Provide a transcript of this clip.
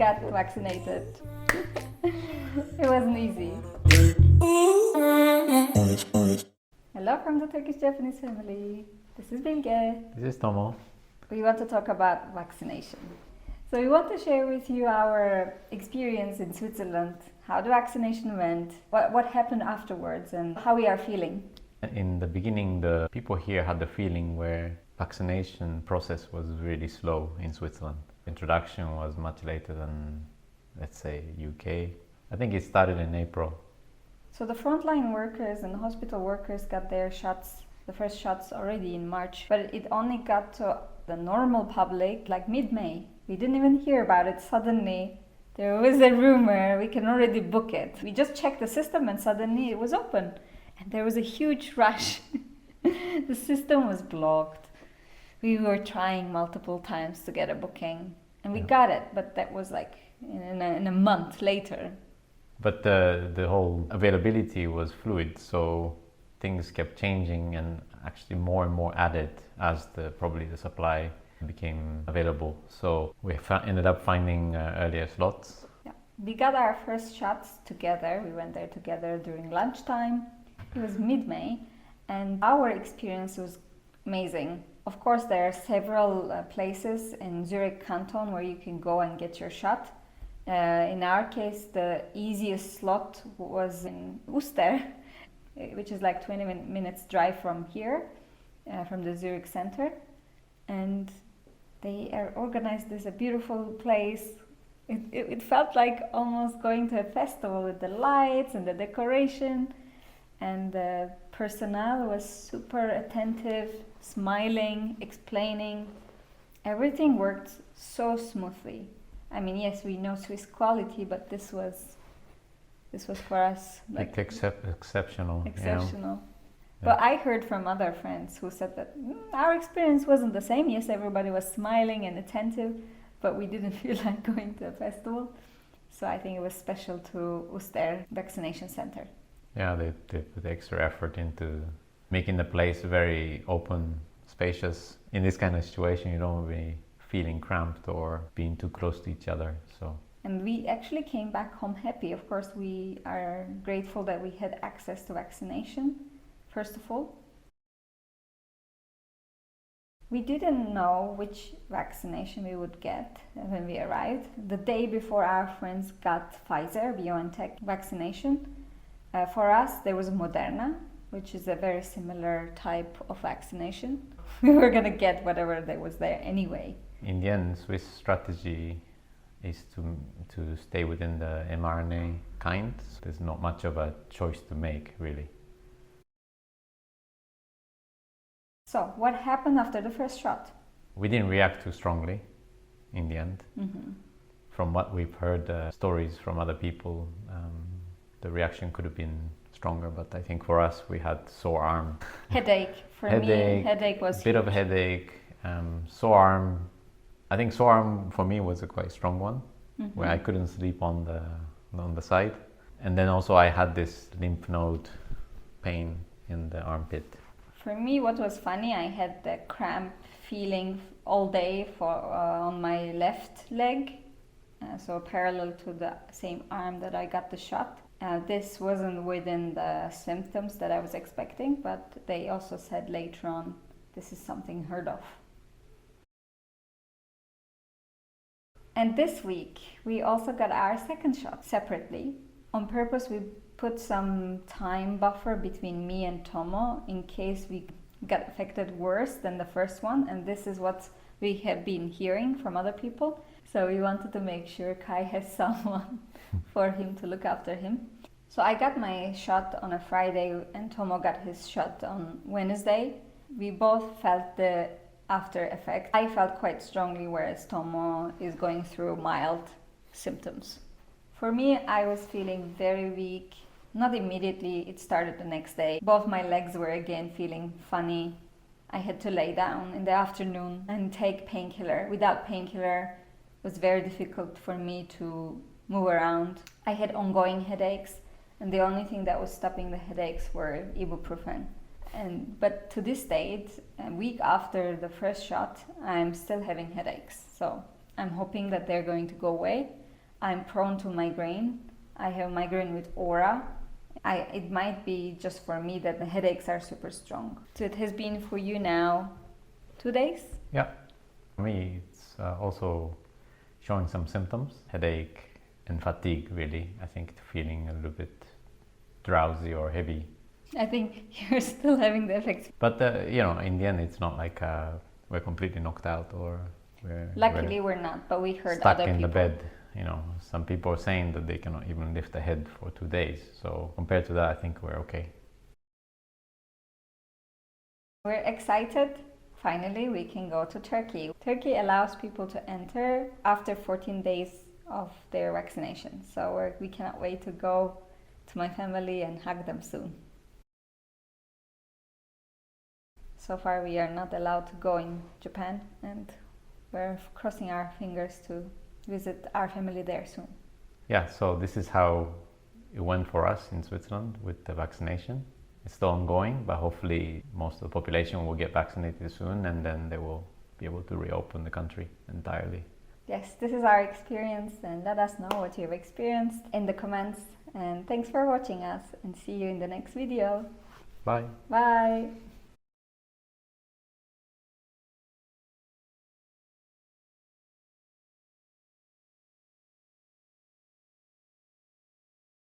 got vaccinated. It wasn't easy. Hello from the Turkish Japanese family. This is Bilge. This is Tomo. We want to talk about vaccination. So we want to share with you our experience in Switzerland, how the vaccination went, what happened afterwards, and how we are feeling. In the beginning, the people here had the feeling where vaccination process was really slow in Switzerland. Introduction was much later than, let's say, UK. I think it started in April. So the frontline workers and hospital workers got their shots, the first shots already in March, but it only got to the normal public like mid-May. We didn't even hear about it. Suddenly there was a rumor, we can already book it. We just checked the system and suddenly it was open. And there was a huge rush. The system was blocked. We were trying multiple times to get a booking and we got it, but that was like in a month later. But the whole availability was fluid, so things kept changing and actually more and more added as probably the supply became available. So we ended up finding earlier slots. Yeah. We got our first shots together. We went there together during lunchtime. It was mid-May and our experience was amazing. Of course, there are several places in Zurich Canton where you can go and get your shot. In our case, the easiest slot was in Uster, which is like 20 minutes drive from here, from the Zurich center. And they organized this a beautiful place. It felt like almost going to a festival with the lights and the decoration. And the personnel was super attentive, smiling, explaining. Everything worked so smoothly. I mean, yes, we know Swiss quality, but this was for us like exceptional. Exceptional. Yeah. But I heard from other friends who said that our experience wasn't the same. Yes, everybody was smiling and attentive, but we didn't feel like going to a festival. So I think it was special to Uster Vaccination Center. Yeah, they put extra effort into making the place very open, spacious. In this kind of situation, you don't want to be feeling cramped or being too close to each other. And we actually came back home happy. Of course, we are grateful that we had access to vaccination, first of all. We didn't know which vaccination we would get when we arrived. The day before, our friends got Pfizer, biontec vaccination. For us, there was Moderna, which is a very similar type of vaccination. We were going to get whatever there was there anyway. In the end, Swiss strategy is to stay within the mRNA kind. So there's not much of a choice to make, really. So, what happened after the first shot? We didn't react too strongly in the end. Mm-hmm. From what we've heard, stories from other people, the reaction could have been stronger, but I think for us, we had sore arm. Headache. For me, headache was a bit of a headache. Sore arm. I think sore arm for me was a quite strong one, where I couldn't sleep on the side. And then also I had this lymph node pain in the armpit. For me, what was funny, I had the cramp feeling all day on my left leg, so parallel to the same arm that I got the shot. This wasn't within the symptoms that I was expecting, but they also said later on, this is something heard of. And this week, we also got our second shot separately. On purpose, we put some time buffer between me and Tomo in case we got affected worse than the first one. And this is what we have been hearing from other people. So we wanted to make sure Kai has someone for him to look after him. So I got my shot on a Friday and Tomo got his shot on Wednesday. We both felt the after effect. I felt quite strongly, whereas Tomo is going through mild symptoms. For me, I was feeling very weak. Not immediately, it started the next day. Both my legs were again feeling funny. I had to lay down in the afternoon and take painkiller. Without painkiller, it was very difficult for me to move around. I had ongoing headaches, and the only thing that was stopping the headaches were ibuprofen. But to this date, a week after the first shot, I'm still having headaches. So I'm hoping that they're going to go away. I'm prone to migraine. I have migraine with aura. It might be just for me that the headaches are super strong. So it has been for you now 2 days? Yeah. For me, it's also showing some symptoms, headache and fatigue, really. I think feeling a little bit drowsy or heavy. I think you're still having the effects. But, in the end, it's not like we're completely knocked out or Luckily, we're not, but we heard stuck other in people. the bed. Some people are saying that they cannot even lift a head for 2 days. So compared to that, I think we're okay. We're excited. Finally, we can go to Turkey. Turkey allows people to enter after 14 days of their vaccination. So we cannot wait to go to my family and hug them soon. So far, we are not allowed to go in Japan, and we're crossing our fingers to visit our family there soon. Yeah, so this is how it went for us in Switzerland with the vaccination. It's still ongoing, but hopefully most of the population will get vaccinated soon, and then they will be able to reopen the country entirely. Yes, this is our experience, and let us know what you've experienced in the comments. And thanks for watching us, and see you in the next video. Bye. Bye.